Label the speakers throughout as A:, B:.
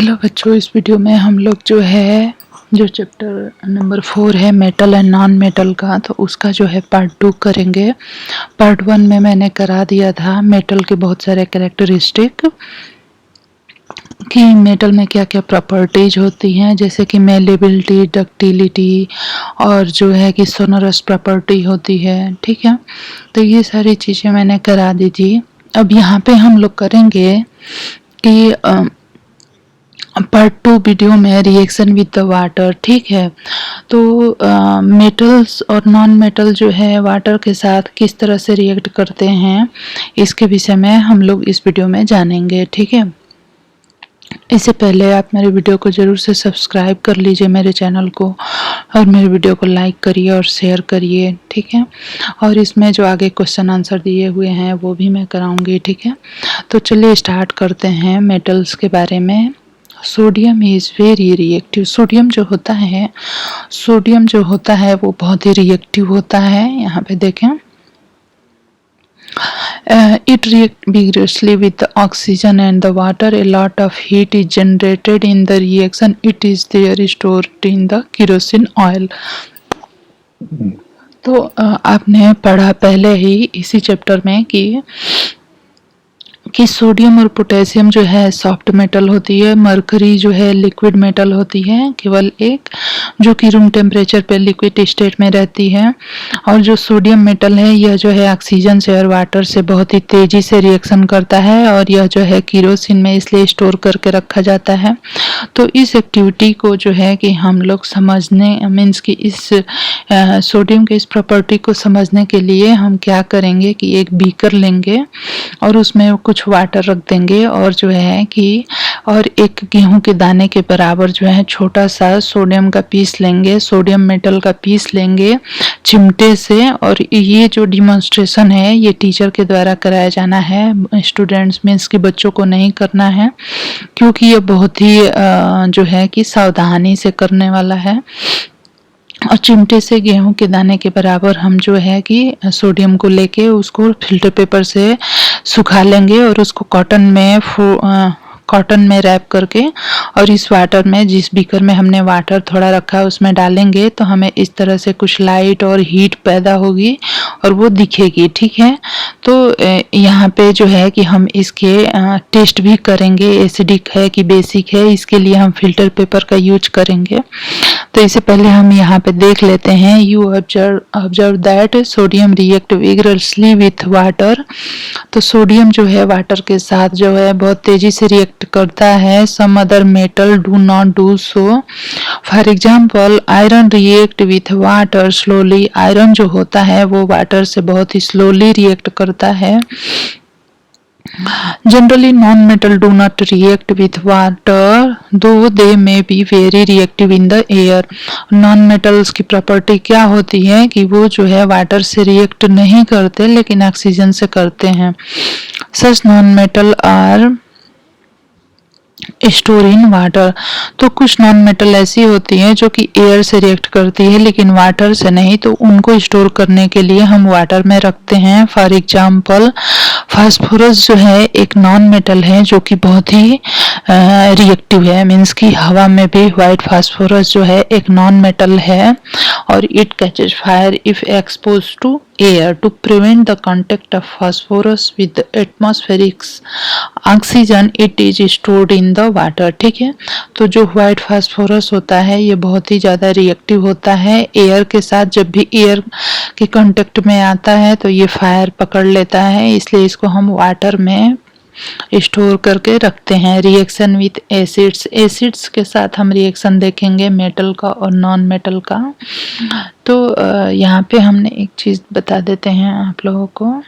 A: Hello बच्चों, इस video में हम लोग जो चैप्टर नंबर 4 है मेटल एंड नॉन मेटल का, तो उसका पार्ट 2 करेंगे। पार्ट 1 में मैंने करा दिया था मेटल के बहुत सारे कैरेक्टरिस्टिक, कि मेटल में क्या क्या प्रॉपर्टीज होती हैं, जैसे कि मेलेबिलिटी, डक्टिलिटी और कि सोनरस प्रॉपर्टी होती है। ठीक है, तो ये सारी चीज़ें मैंने करा दी थी। अब यहाँ पे हम लोग करेंगे कि पार्ट 2 वीडियो में रिएक्शन विद द वाटर। ठीक है, तो मेटल्स और नॉन मेटल वाटर के साथ किस तरह से रिएक्ट करते हैं, इसके विषय में हम लोग इस वीडियो में जानेंगे। ठीक है, इससे पहले आप मेरे वीडियो को ज़रूर से सब्सक्राइब कर लीजिए मेरे चैनल को, और मेरे वीडियो को लाइक करिए और शेयर करिए। ठीक है, और इसमें जो आगे क्वेश्चन आंसर दिए हुए हैं वो भी मैं कराऊंगी। ठीक है, तो चलिए स्टार्ट करते हैं मेटल्स के बारे में। Sodium is very reactive. Sodium जो होता है वो बहुत ही रिएक्टिव होता है। यहाँ पे देखें, it reacts vigorously with the oxygen and the water. A lot of heat is generated in the reaction. It is there stored in the kerosene oil. तो आपने पढ़ा पहले ही इसी चैप्टर में कि सोडियम और पोटेशियम सॉफ्ट मेटल होती है, मरकरी लिक्विड मेटल होती है, केवल एक, जो कि रूम टेम्परेचर पे लिक्विड स्टेट में रहती है। और जो सोडियम मेटल है यह ऑक्सीजन से और वाटर से बहुत ही तेजी से रिएक्शन करता है, और यह केरोसिन में इसलिए स्टोर करके रखा जाता है। तो इस एक्टिविटी को कि हम लोग समझने मीन्स कि इस सोडियम के इस प्रॉपर्टी को समझने के लिए हम क्या करेंगे कि एक बीकर लेंगे और उसमें कुछ वाटर रख देंगे, और और एक गेहूं के दाने के बराबर छोटा सा सोडियम का पीस लेंगे, सोडियम मेटल का पीस लेंगे चिमटे से। और ये जो डिमॉन्स्ट्रेशन है ये टीचर के द्वारा कराया जाना है, स्टूडेंट्स मीन्स कि बच्चों को नहीं करना है, क्योंकि ये बहुत ही कि सावधानी से करने वाला है। और चिमटे से गेहूं के दाने के बराबर हम कि सोडियम को लेके उसको फिल्टर पेपर से सुखा लेंगे, और उसको कॉटन में रैप करके, और इस वाटर में, जिस बीकर में हमने वाटर थोड़ा रखा है उसमें डालेंगे, तो हमें इस तरह से कुछ लाइट और हीट पैदा होगी और वो दिखेगी। ठीक है, तो यहाँ पे कि हम इसके टेस्ट भी करेंगे, एसिडिक है कि बेसिक है, इसके लिए हम फिल्टर पेपर का यूज करेंगे। तो इससे पहले हम यहाँ पे देख लेते हैं। You observe that sodium react vigorously with water. तो सोडियम वाटर के साथ बहुत तेजी से रिएक्ट करता है। Some other metal do not do so. For example iron react with water slowly. Iron जो होता है वो वाटर से बहुत ही स्लोली रिएक्ट करता है। Generally, non-metal do not react with water, though they may be very reactive in the air. Non-metals की property क्या होती है कि वो वाटर से रिएक्ट नहीं करते लेकिन ऑक्सीजन से करते हैं। Such non-metal are store in water. तो कुछ नॉन मेटल ऐसी होती हैं जो कि एयर से रिएक्ट करती है लेकिन वाटर से नहीं, तो उनको स्टोर करने के लिए हम वाटर में रखते हैं। फॉर एग्जाम्पल फास्फोरस एक नॉन मेटल है जो कि बहुत ही रिएक्टिव है, मीन्स कि हवा में भी व्हाइट फास्फोरस एक नॉन मेटल है, और it catches fire if expose to air. To prevent the contact of phosphorus with the atmospheric oxygen, it is stored in the water. ठीक है, तो जो व्हाइट फास्फोरस होता है ये बहुत ही ज़्यादा रिएक्टिव होता है एयर के साथ। जब भी एयर के कांटेक्ट में आता है तो ये फायर पकड़ लेता है, इसलिए इसको हम वाटर में स्टोर करके रखते हैं। Reaction with acids. एसिड्स के साथ हम रिएक्शन देखेंगे मेटल का और नॉन मेटल का। तो यहाँ पे हमने एक चीज़ बता देते हैं आप लोगों को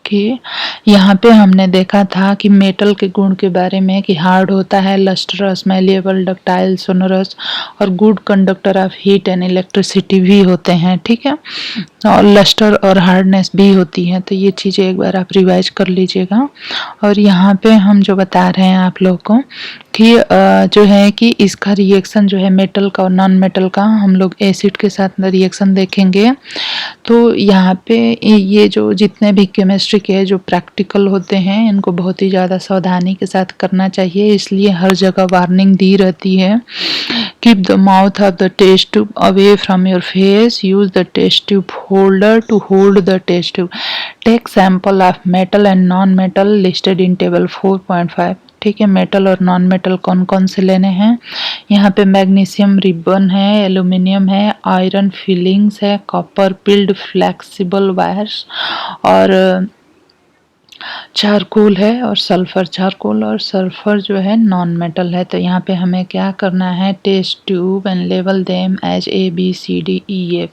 A: कि यहाँ पे हमने देखा था कि मेटल के गुण के बारे में कि हार्ड होता है, लस्ट्रस, मैलिएबल, डक्टाइल, सोनरस, और good conductor of heat and electricity भी होते हैं। ठीक है, और लस्टर और हार्डनेस भी होती है। तो ये चीज़ें एक बार आप रिवाइज कर लीजिएगा। और यहाँ पे हम जो बता रहे हैं आप लोग को कि जो है कि इसका रिएक्शन जो है मेटल का और नॉन मेटल का, हम लोग एसिड के साथ रिएक्शन देखेंगे। तो यहाँ पे ये जो जितने भी केमिस्ट्री के जो प्रैक्टिकल होते हैं इनको बहुत ही ज़्यादा सावधानी के साथ करना चाहिए, इसलिए हर जगह वार्निंग दी रहती है। Keep the mouth of the test tube away from your face, use the test tube holder to hold the test tube, take sample of metal and non metal listed in table 4.5। ठीक है, metal और non metal कौन कौन से लेने हैं। यहाँ पे मैग्नीशियम रिबन है, एल्यूमिनियम है, आयरन फिलिंग्स है, कॉपर पिल्ड फ्लेक्सिबल वायर्स और चारकोल है, और सल्फर। चारकोल और सल्फर जो है नॉन मेटल है। तो यहाँ पे हमें क्या करना है, test tube and level them as ABCDEF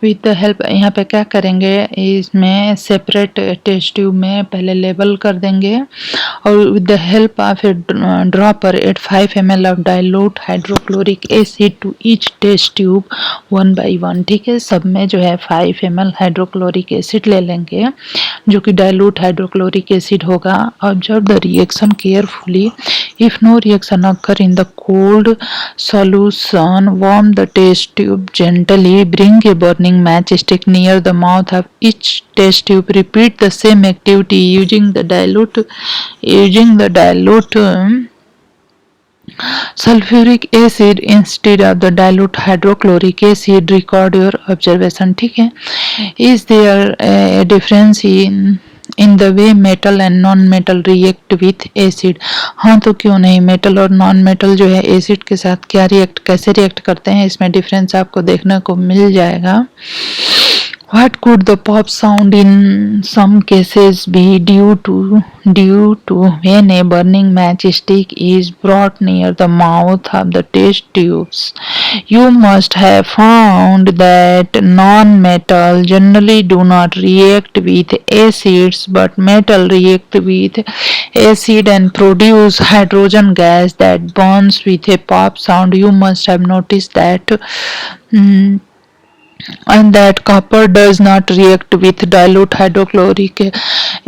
A: with the help. यहाँ पे क्या करेंगे, इसमें सेपरेट टेस्ट ट्यूब में पहले लेवल कर देंगे और with the help of a dropper at 5 ml of dilute hydrochloric acid to each test tube 1 by 1। ठीक है, सब में जो है 5 ml हाइड्रोक्लोरिक एसिड ले लेंगे जो कि डाइल्यूट हाइड्रोक्लोरिक एसिड होगा। Observe the reaction carefully, if no reaction occur in the cold solution, warm the test tube gently, bring a burning matchstick near the mouth of each test tube, repeat the same activity using the dilute sulfuric acid instead of the dilute hydrochloric acid, record your observation। ठीक है, is there a difference in the way metal and non metal react with acid? हाँ, तो क्यों नहीं, metal और non metal जो है acid के साथ क्या कैसे रिएक्ट करते हैं, इसमें डिफरेंस आपको देखने को मिल जाएगा। What could the pop sound in some cases be due to when a burning matchstick is brought near the mouth of the test tubes? You must have found that non-metal generally do not react with acids, but metal react with acid and produce hydrogen gas that burns with a pop sound. You must have noticed that and that copper does not react with dilute hydrochloric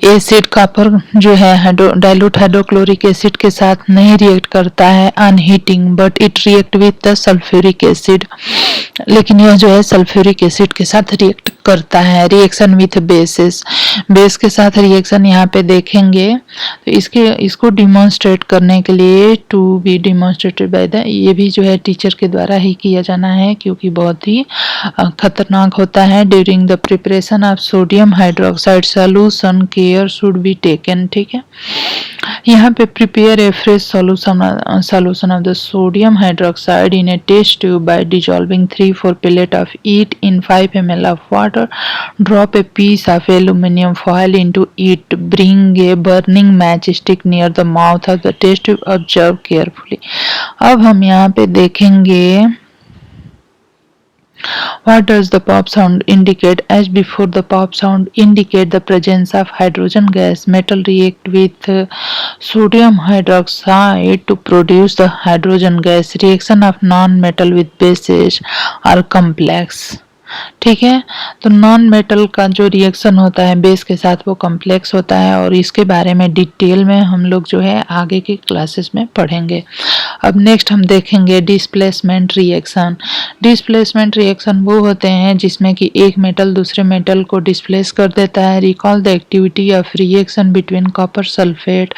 A: acid। Copper जो है dilute hydrochloric acid के साथ नहीं react करता है on heating, but it react with the sulphuric acid. लेकिन यह जो है सल्फ्यूरिक एसिड के साथ रिएक्ट करता है। रिएक्शन विथ बेसिस, बेस के साथ रिएक्शन यहाँ पे देखेंगे। तो इसको डिमॉन्स्ट्रेट करने के लिए to be demonstrated by the, ये भी जो है टीचर के द्वारा ही किया जाना है क्योंकि बहुत ही खतरनाक होता है। During the preparation of sodium hydroxide solution care should be taken. ठीक है, यहाँ पे prepare a fresh solution of the sodium hydroxide in a test tube by dissolving 3-4 pellet of it in 5 ml of water, drop a piece of aluminum foil into it, bring a burning matchstick near the mouth of the test tube, observe carefully। अब हम यहाँ पे देखेंगे what does the pop sound indicate? As before, the pop sound indicate the presence of hydrogen gas. Metal react with sodium hydroxide to produce the hydrogen gas. Reaction of non-metal with bases are complex। ठीक है, तो non metal का जो reaction होता है base के साथ वो कॉम्प्लेक्स होता है और इसके बारे में डिटेल में हम लोग जो है आगे की क्लासेस में पढ़ेंगे। अब नेक्स्ट हम देखेंगे डिस्प्लेसमेंट रिएक्शन। डिस्प्लेसमेंट रिएक्शन वो होते हैं जिसमें कि एक मेटल दूसरे मेटल को डिस्प्लेस कर देता है। Recall the activity of reaction between copper sulphate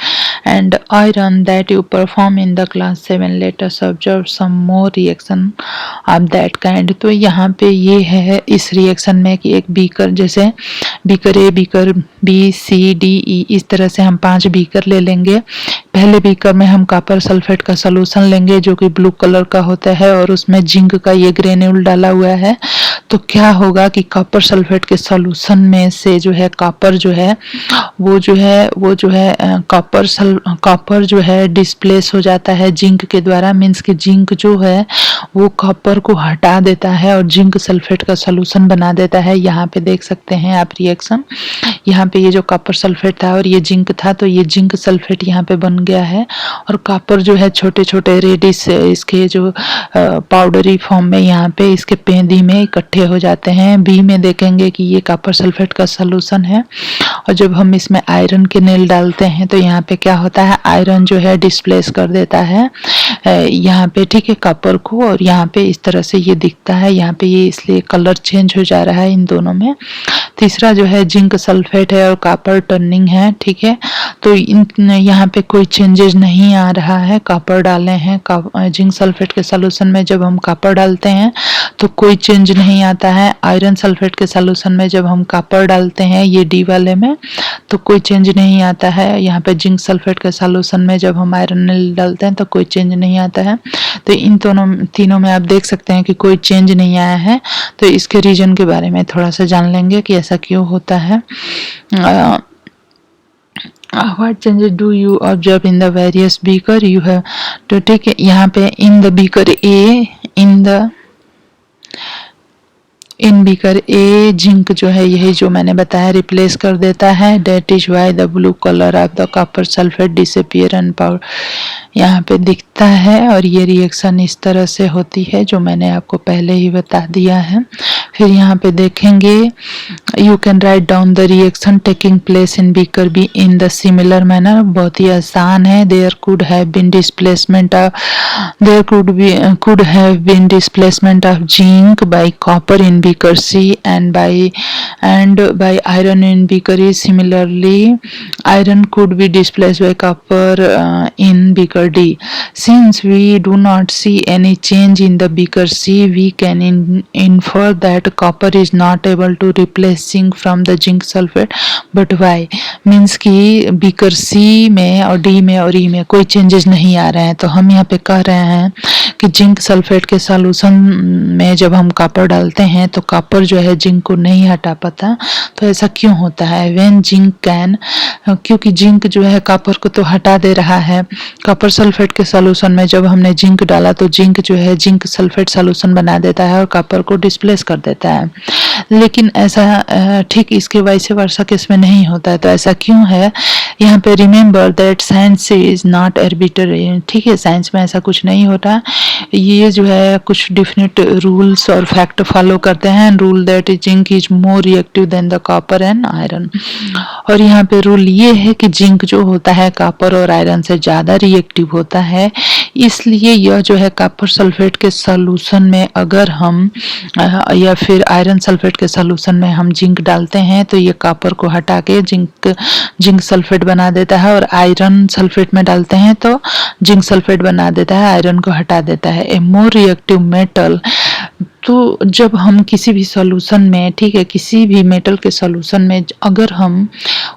A: and iron that you perform in the class 7। Let us observe some more reaction of that kind. तो यहाँ पे ये है इस रिएक्शन में कि एक बीकर, जैसे beaker A, beaker B, C, D, E, इस तरह से हम 5 बीकर ले लेंगे। पहले बीकर में हम कॉपर सल्फेट का सॉल्यूशन लेंगे जो कि ब्लू कलर का होता है और उसमें जिंक का ये ग्रेन्यूल डाला हुआ है। तो क्या होगा कि कॉपर सल्फेट के सॉल्यूशन में से जो है कॉपर जो है कॉपर जो है डिस्प्लेस हो जाता है जिंक के द्वारा। मीन्स कि जिंक जो है वो कॉपर को हटा देता है और जिंक सल्फेट का सॉल्यूशन बना देता है। यहाँ पे देख सकते हैं आप रिएक्शन, यहाँ पे ये जो कॉपर सल्फेट था और ये जिंक था, तो ये जिंक सल्फेट यहाँ पे बन गया है और कॉपर जो है छोटे छोटे रेडिस इसके जो पाउडरी फॉर्म में यहाँ पे इसके पेंदी में इकट्ठे हो जाते हैं। बी में देखेंगे कि ये कॉपर सल्फेट का सॉल्यूशन है और जब हम इसमें आयरन के नेल डालते हैं तो यहाँ पे क्या होता है, आयरन जो है डिस्प्लेस कर देता है यहाँ पे, ठीक है, कॉपर को, और यहाँ पे इस तरह से ये दिखता है। यहाँ पे ये इसलिए कलर चेंज हो जा रहा है इन दोनों में। तीसरा जो है जिंक सल्फेट है और कॉपर टर्निंग है, ठीक है, तो यहाँ पे कोई चेंजेस नहीं आ रहा है। कॉपर डाले हैं जिंक सल्फेट के सॉल्यूशन में, जब हम कॉपर डालते हैं तो कोई चेंज नहीं आता है। आयरन सल्फेट के सॉल्यूशन में जब हम कॉपर डालते हैं ये डी वाले में तो कोई चेंज नहीं आता है। यहाँ पे जिंक सल्फेट के सॉल्यूशन में जब हम आयरन डालते हैं तो कोई चेंज नहीं आता है। तो इन तीनों में आप देख सकते हैं कि कोई चेंज नहीं आया है। तो इसके रीजन के बारे में थोड़ा सा जान लेंगे कि ऐसा क्यों होता है। What changes do you observe in the various beaker you have to take? यहाँ पे in the beaker A, in beaker A zinc जो है यही जो मैंने बताया रिप्लेस कर देता है। That is why the blue colour of the copper sulphate disappear and powder यहाँ पे दिखता है। और ये रिएक्शन इस तरह से होती है जो मैंने आपको पहले ही बता दिया है। फिर यहाँ पे देखेंगे you can write down the reaction taking place in beaker B in the similar manner. बहुत ही आसान है। There could have been displacement of zinc by copper in beaker C and by iron in beaker E. Similarly, iron could be displaced by copper in beaker D. Since we do not see any change in the beaker C, we can infer that copper is not able to replace zinc from the zinc sulfate. But why? Means कि beaker C में और D में और E में कोई changes नहीं आ रहे हैं। तो हम यहाँ पे कह रहे हैं कि जिंक सल्फेट के सॉल्यूशन में जब हम कॉपर डालते हैं तो कॉपर जो है जिंक को नहीं हटा पाता। तो ऐसा क्यों होता है? व्हेन जिंक कैन, क्योंकि जिंक जो है कॉपर को तो हटा दे रहा है। कॉपर सल्फेट के सॉल्यूशन में जब हमने जिंक डाला तो जिंक जो है जिंक सल्फेट सॉल्यूशन बना देता है और कॉपर को डिस्प्लेस कर देता है। लेकिन ऐसा ठीक इसके वाइस वर्सा केस में नहीं होता है। तो ऐसा क्यों है? यहाँ पे remember that science is not arbitrary, ठीक है, साइंस में ऐसा कुछ नहीं होता। ये जो है कुछ डिफिनेट रूल्स और फैक्ट फॉलो करते हैं। Rule that zinc is more reactive than the copper and iron. और यहाँ पे रूल ये है कि जिंक जो होता है कॉपर और आयरन से ज़्यादा रिएक्टिव होता है। इसलिए यह जो है कॉपर सल्फेट के सॉल्यूशन में अगर हम या फिर आयरन सल्फेट के सॉल्यूशन में हम जिंक डालते हैं तो ये कॉपर को हटा के जिंक सल्फेट बना देता है, और आयरन सल्फेट में डालते हैं तो जिंक सल्फेट बना देता है, आयरन को हटा देता है। ए मोर रिएक्टिव मेटल। तो जब हम किसी भी सॉल्यूशन में, ठीक है, किसी भी मेटल के सॉल्यूशन में अगर हम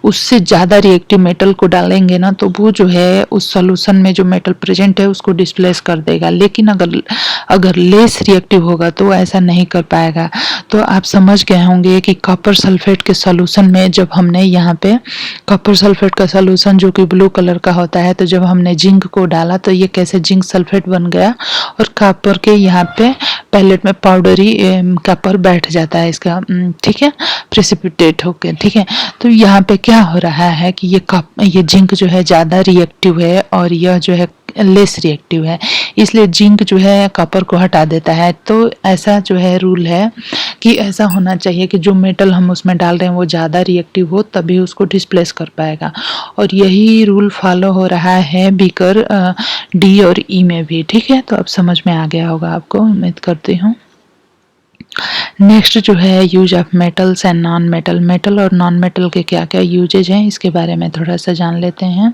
A: उससे ज़्यादा रिएक्टिव मेटल को डालेंगे ना तो वो जो है उस सॉल्यूशन में जो मेटल प्रेजेंट है उसको डिस्प्लेस कर देगा। लेकिन अगर लेस रिएक्टिव होगा तो ऐसा नहीं कर पाएगा। तो आप समझ गए होंगे कि कॉपर सल्फेट के सॉल्यूशन में जब हमने यहाँ पे कॉपर सल्फेट का सॉल्यूशन जो कि ब्लू कलर का होता है, तो जब हमने जिंक को डाला तो ये कैसे जिंक सल्फेट बन गया और कॉपर के यहाँ पे पैलेट में पाउडरी कॉपर बैठ जाता है इसका, ठीक है, प्रेसिपिटेट होकर, ठीक है। तो यहाँ पे क्या हो रहा है कि ये जिंक जो है ज़्यादा रिएक्टिव है और यह जो है लेस रिएक्टिव है, इसलिए जिंक जो है कॉपर को हटा देता है। तो ऐसा जो है रूल है कि ऐसा होना चाहिए कि जो मेटल हम उसमें डाल रहे हैं वो ज़्यादा रिएक्टिव हो तभी उसको डिस्प्लेस कर पाएगा। और यही रूल फॉलो हो रहा है बीकर डी और ई में भी, ठीक है। तो अब समझ में आ गया होगा आपको, उम्मीद करती हूँ। नेक्स्ट जो है use of metals and non metal. Metal और नॉन मेटल के क्या क्या यूजेज हैं इसके बारे में थोड़ा सा जान लेते हैं।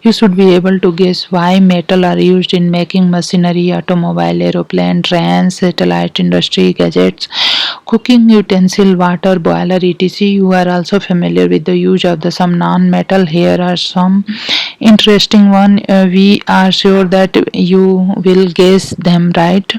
A: You should be able to guess why metal are used in making machinery, automobile, aeroplane, train, satellite industry, gadgets, cooking utensil, water, boiler, etc. You are also familiar with the use of the some non-metal. Here are some interesting one. We are sure that you will guess them right.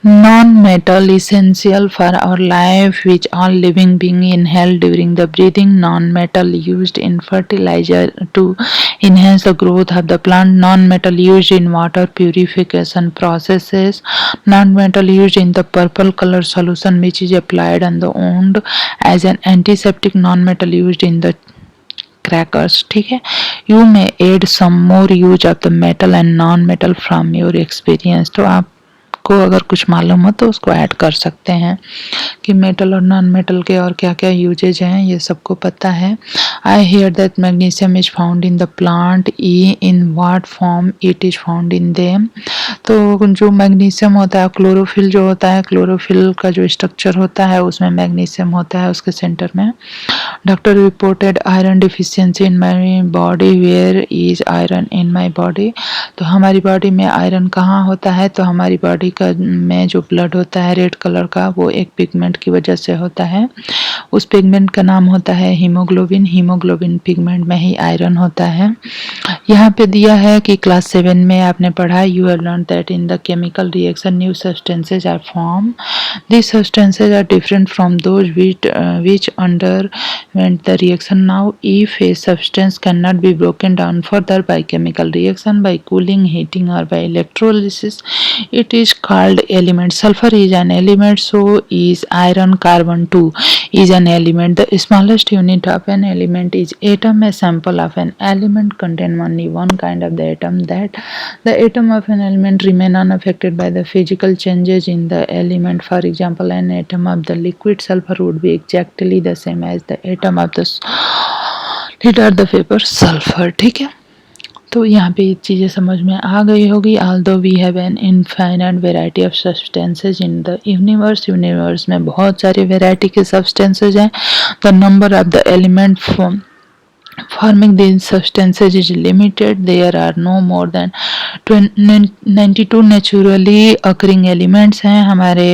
A: Non-metal essential for our life which all living being inhale during the breathing. Non-metal used in fertilizer to enhance the growth of the plant. Non-metal used in water purification processes. Non-metal used in the purple color solution which is applied on the wound as an antiseptic. Non-metal used in the crackers. ठीक है, you may add some more use of the metal and non metal from your experience. तो आपको अगर कुछ मालूम हो तो उसको ऐड कर सकते हैं कि मेटल और नॉन मेटल के और क्या क्या यूजेज हैं, ये सबको पता है। I hear that magnesium is found in the plant, ई in what form it is found in them. तो जो मैग्नीशियम होता है, क्लोरोफिल जो होता है, क्लोरोफिल का जो स्ट्रक्चर होता है उसमें मैग्नीशियम होता है उसके सेंटर में। Doctor reported iron deficiency in my body, where is iron in my body. तो हमारी बॉडी में आयरन कहाँ होता है, तो हमारी बॉडी का में जो ब्लड होता है रेड कलर का, वो एक पिगमेंट की वजह से होता है। उस पिगमेंट का नाम होता है हीमोग्लोबिन। हीमोग्लोबिन पिगमेंट में ही आयरन होता है। यहाँ पे दिया है कि क्लास 7 में आपने पढ़ा, you have learn that in the chemical reaction new substances are form. This substances are different from those which underwent the reaction. Now if a substance cannot be broken down further by chemical reaction, by cooling, heating or by electrolysis, it is called element. Sulfur is an element, so is iron. Carbon too is an element. The smallest unit of an element is atom. A sample of an element contain only one kind of the atom. That the atom of an element remain unaffected by the physical changes in the element. For example, an atom of the liquid sulfur would be exactly the same as the atom of the solid or the vapor sulfur। ठीक है, तो यहाँ पे ये चीज़ें समझ में आ गई होगी। although we have an infinite variety of substances in the universe, universe में बहुत सारी वेराइटी के substances हैं। the number of the element forming these substances is limited. There are no more than 92 naturally occurring elements हैं हमारे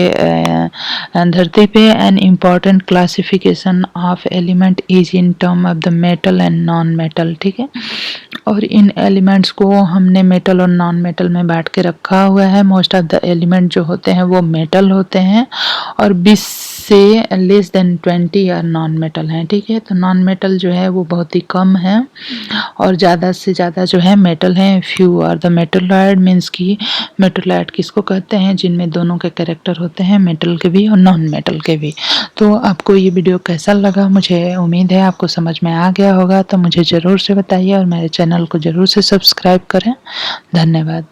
A: धरती पे। An important classification of element is in term of the metal and non-metal। ठीक है, और इन elements को हमने metal और नॉन मेटल में बांट के रखा हुआ है। मोस्ट ऑफ द एलिमेंट जो होते हैं वो मेटल होते हैं और 20 से लेस देन 20 या नॉन मेटल हैं। ठीक है, तो नॉन मेटल जो है वो बहुत ही कम है और ज़्यादा से ज़्यादा जो है मेटल हैं। Few are the metalloid, means कि मेटलॉइड किसको कहते हैं, जिनमें दोनों के कैरेक्टर होते हैं, मेटल के भी और नॉन मेटल के भी। तो आपको ये वीडियो कैसा लगा, मुझे उम्मीद है आपको समझ में आ गया होगा। तो मुझे ज़रूर से बताइए और मेरे चैनल को ज़रूर से सब्सक्राइब करें। धन्यवाद।